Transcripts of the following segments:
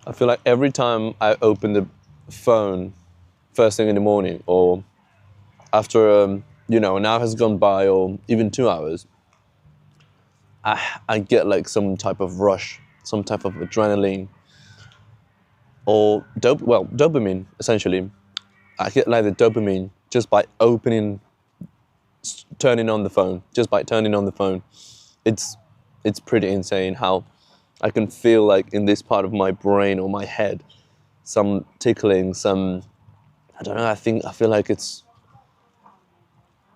I feel like every time I open the phone first thing in the morning, or after an hour has gone by, or even 2 hours, I get like some type of rush, some type of adrenaline, or dopamine essentially. I get like the dopamine just by turning on the phone. Just by turning on the phone, it's pretty insane how I can feel like in this part of my brain or my head, some tickling, some, I don't know. I feel like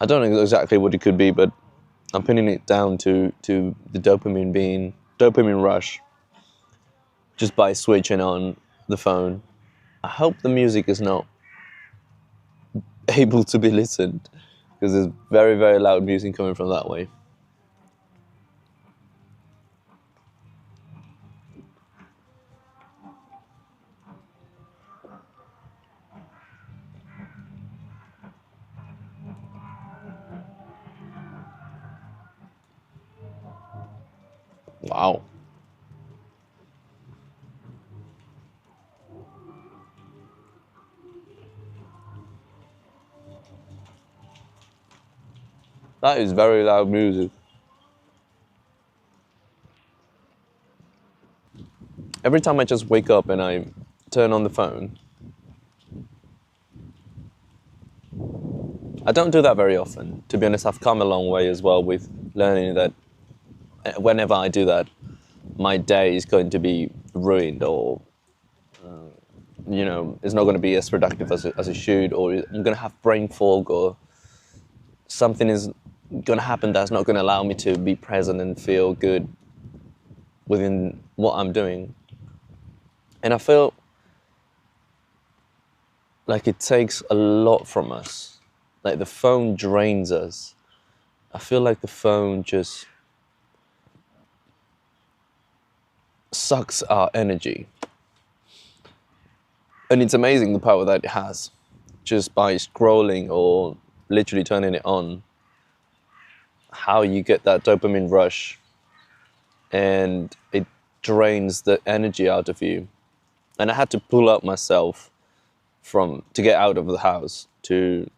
I don't know exactly what it could be, but I'm pinning it down to the dopamine rush just by switching on the phone. I hope the music is not able to be listened, because there's very, very loud music coming from that way. Wow. That is very loud music. Every time I just wake up and I turn on the phone, I don't do that very often. To be honest, I've come a long way as well with learning that whenever I do that, my day is going to be ruined, or it's not going to be as productive as it should, or I'm going to have brain fog, or something is going to happen that's not going to allow me to be present and feel good within what I'm doing. And I feel like it takes a lot from us. Like the phone drains us. I feel like the phone just sucks our energy. And it's amazing the power that it has, just by scrolling or literally turning it on, how you get that dopamine rush and it drains the energy out of you. And I had to pull up myself to get out of the house, to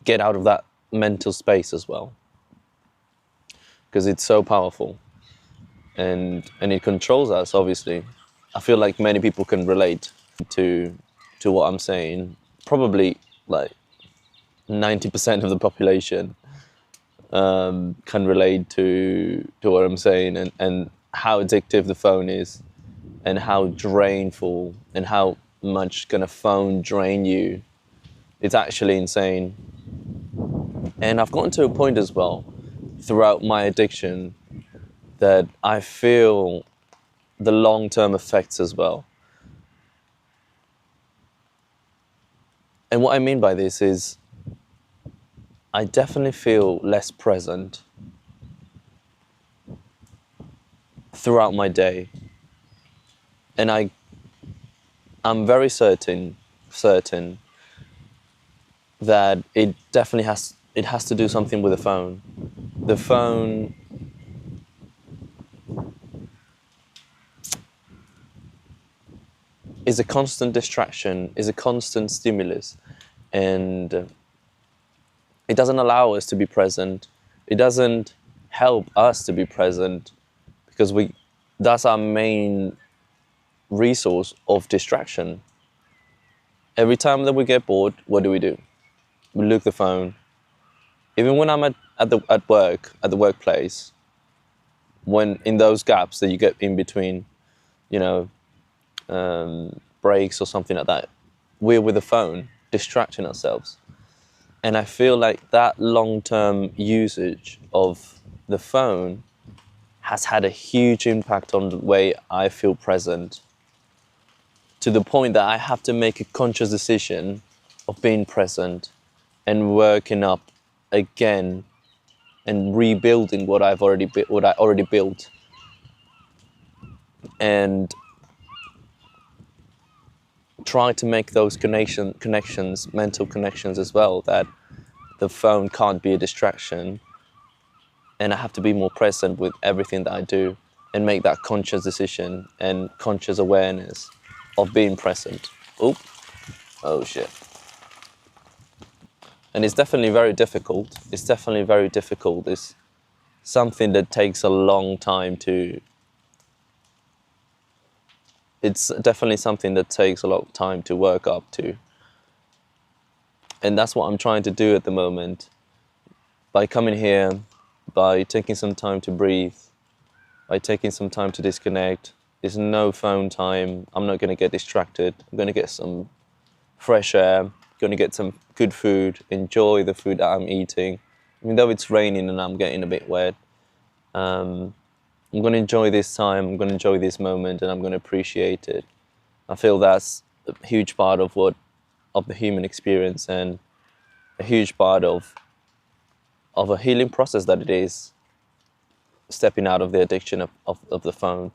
get out of that mental space as well, because it's so powerful and it controls us, obviously. I feel like many people can relate to what I'm saying. Probably like 90% of the population can relate to what I'm saying, and how addictive the phone is, and how drainful, and how much can a phone drain you. It's actually insane. And I've gotten to a point as well throughout my addiction that I feel the long-term effects as well. And what I mean by this is I definitely feel less present throughout my day. And I'm very certain that it definitely has to do something with the phone. The phone is a constant distraction, is a constant stimulus, and it doesn't allow us to be present. It doesn't help us to be present, because that's our main resource of distraction. Every time that we get bored, what do? We look the phone. Even when I'm at the workplace, when in those gaps that you get in between, breaks or something like that, we're with the phone, distracting ourselves. And I feel like that long-term usage of the phone has had a huge impact on the way I feel present, to the point that I have to make a conscious decision of being present and working up again and rebuilding what I already built. And try to make those connections, mental connections as well, that the phone can't be a distraction, and I have to be more present with everything that I do. and make that conscious decision and conscious awareness of being present. Oop. Oh shit. And it's definitely very difficult. It's definitely very difficult. It's something that takes a long time to, it's definitely something that takes a lot of time to work up to. And that's what I'm trying to do at the moment. By coming here, by taking some time to breathe, by taking some time to disconnect. There's no phone time. I'm not going to get distracted. I'm going to get some fresh air, going to get some good food, enjoy the food that I'm eating. Even though it's raining and I'm getting a bit wet, I'm going to enjoy this time, I'm going to enjoy this moment, and I'm going to appreciate it. I feel that's a huge part of the human experience, and a huge part of a healing process that it is, stepping out of the addiction of the phone.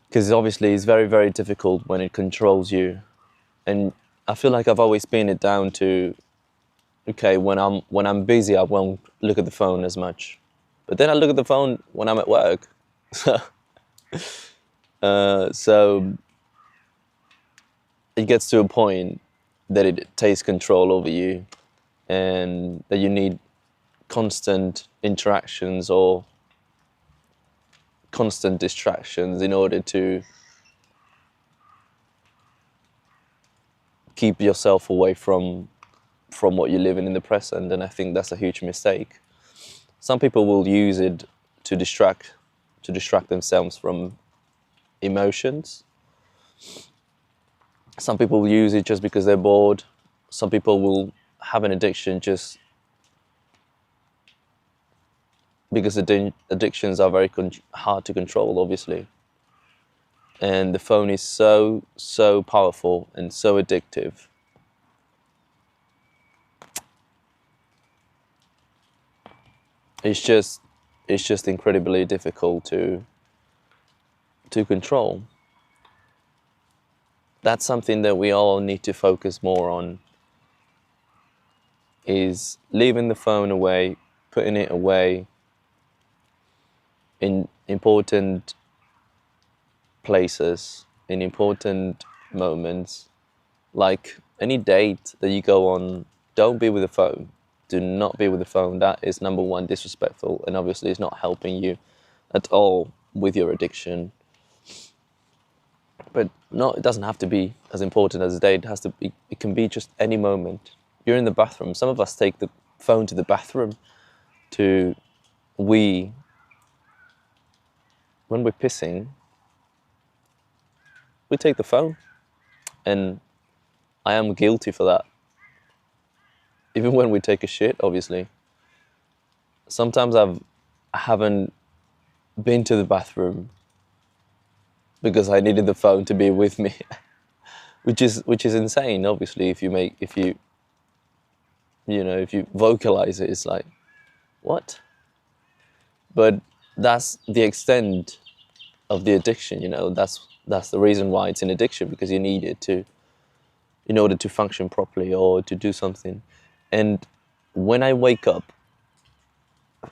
Because obviously it's very, very difficult when it controls you. And I feel like I've always pinned it down to, okay, when I'm busy, I won't look at the phone as much. But then I look at the phone when I'm at work. So it gets to a point that it takes control over you, and that you need constant interactions or constant distractions in order to keep yourself away from what you're living in the present. And I think that's a huge mistake. Some people will use it to distract themselves from emotions. Some people will use it just because they're bored. Some people will have an addiction just because addictions are very hard to control, obviously. And the phone is so powerful and so addictive. It's just incredibly difficult to control. That's something that we all need to focus more on, is leaving the phone away, putting it away in important places, in important moments. Like any date that you go on, don't be with the phone. Do not be with the phone. That is number one, disrespectful, and obviously it's not helping you at all with your addiction. But no, it doesn't have to be as important as a date. It can be just any moment. You're in the bathroom. Some of us take the phone to the bathroom when we're pissing, we take the phone. And I am guilty for that. Even when we take a shit, obviously. Sometimes I haven't been to the bathroom because I needed the phone to be with me, which is insane. Obviously, if you vocalize it, it's like, what? But that's the extent of the addiction. That's the reason why it's an addiction, because you need it in order to function properly or to do something. And when I wake up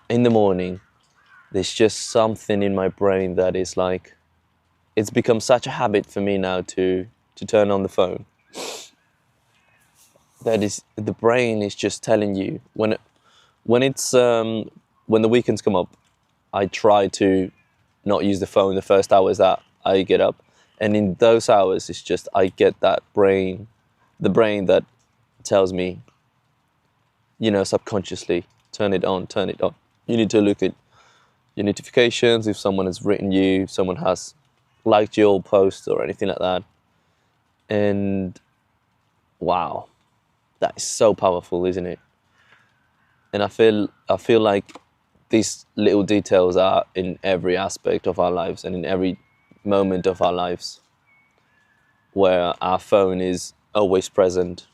in the morning, there's just something in my brain that is like, it's become such a habit for me now to turn on the phone. That is, the brain is just telling you when the weekends come up, I try to not use the phone the first hours that I get up, and in those hours it's just I get that the brain that tells me, subconsciously, turn it on. You need to look at your notifications, if someone has written you, if someone has liked your post or anything like that. And wow, that is so powerful, isn't it? And I feel like these little details are in every aspect of our lives and in every moment of our lives, where our phone is always present.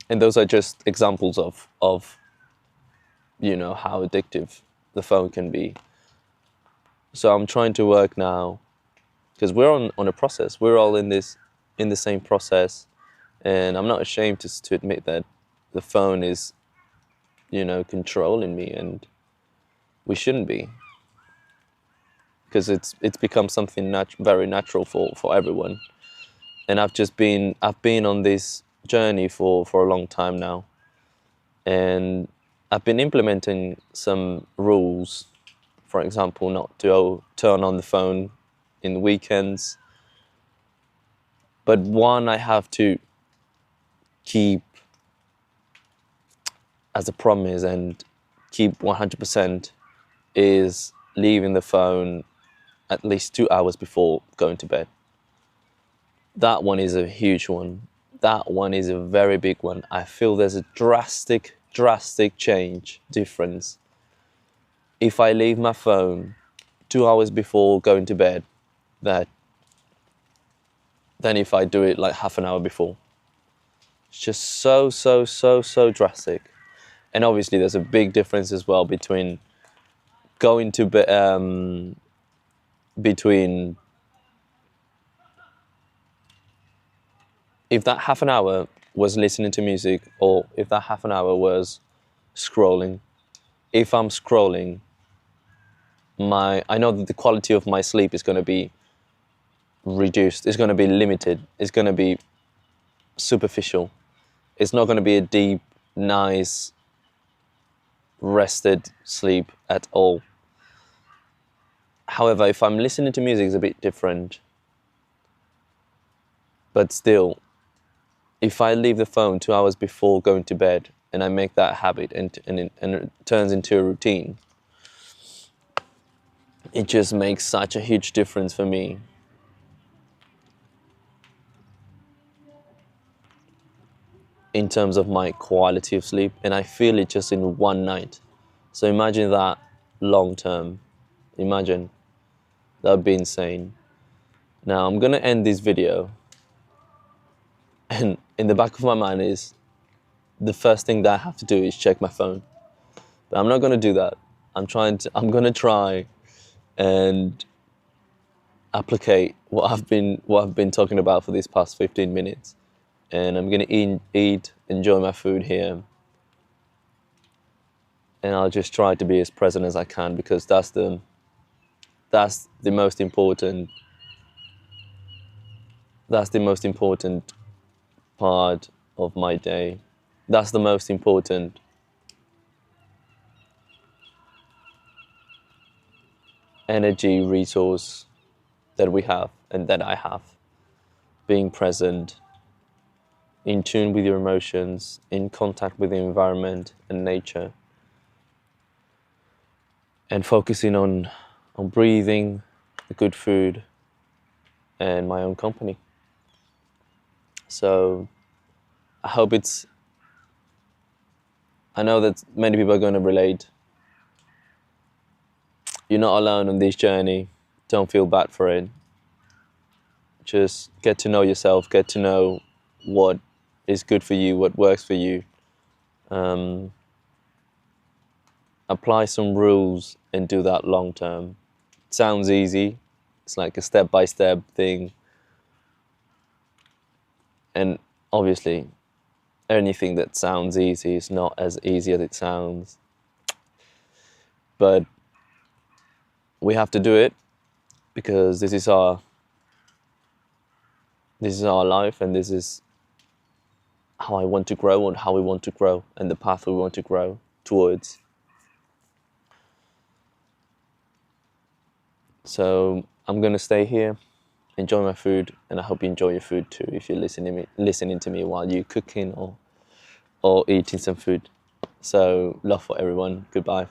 And those are just examples of how addictive the phone can be. So I'm trying to work now, because we're on a process. We're all in the same process, and I'm not ashamed to admit that the phone is, controlling me, and we shouldn't be, because it's become something very natural for everyone. And I've been on this journey for a long time now, and I've been implementing some rules. For example, not to turn on the phone in the weekends, but one I have to keep as a promise and keep 100% is leaving the phone at least 2 hours before going to bed. That one is a huge one. That one is a very big one. I feel there's a drastic difference if I leave my phone 2 hours before going to bed than if I do it like half an hour before. It's just so drastic. And obviously there's a big difference as well between going to bed, between if that half an hour was listening to music or if that half an hour was scrolling. If I'm scrolling, I know that the quality of my sleep is going to be reduced, it's going to be limited, it's going to be superficial. It's not going to be a deep, nice, rested sleep at all. However, if I'm listening to music, it's a bit different. But still, if I leave the phone 2 hours before going to bed and I make that habit and it turns into a routine, it just makes such a huge difference for me. In terms of my quality of sleep, and I feel it just in one night. So imagine that long term. Imagine. That would be insane. Now I'm gonna end this video, and in the back of my mind is the first thing that I have to do is check my phone. But I'm not gonna do that. I'm gonna try and applicate what I've been talking about for these past 15 minutes. And I'm gonna eat, enjoy my food here, and I'll just try to be as present as I can, because that's the most important. That's the most important part of my day. That's the most important energy resource that we have and that I have. Being present, in tune with your emotions, in contact with the environment and nature, and focusing on breathing, good food, and my own company. So I know that many people are going to relate. You're not alone on this journey. Don't feel bad for it. Just get to know yourself, get to know what is good for you, what works for you. Apply some rules and do that long term. It sounds easy. It's like a step-by-step thing. And obviously, anything that sounds easy is not as easy as it sounds. But we have to do it, because this is our life, and this is how I want to grow and how we want to grow and the path we want to grow towards. So I'm going to stay here, enjoy my food, and I hope you enjoy your food too if you're listening to me while you're cooking or eating some food. So love for everyone. Goodbye.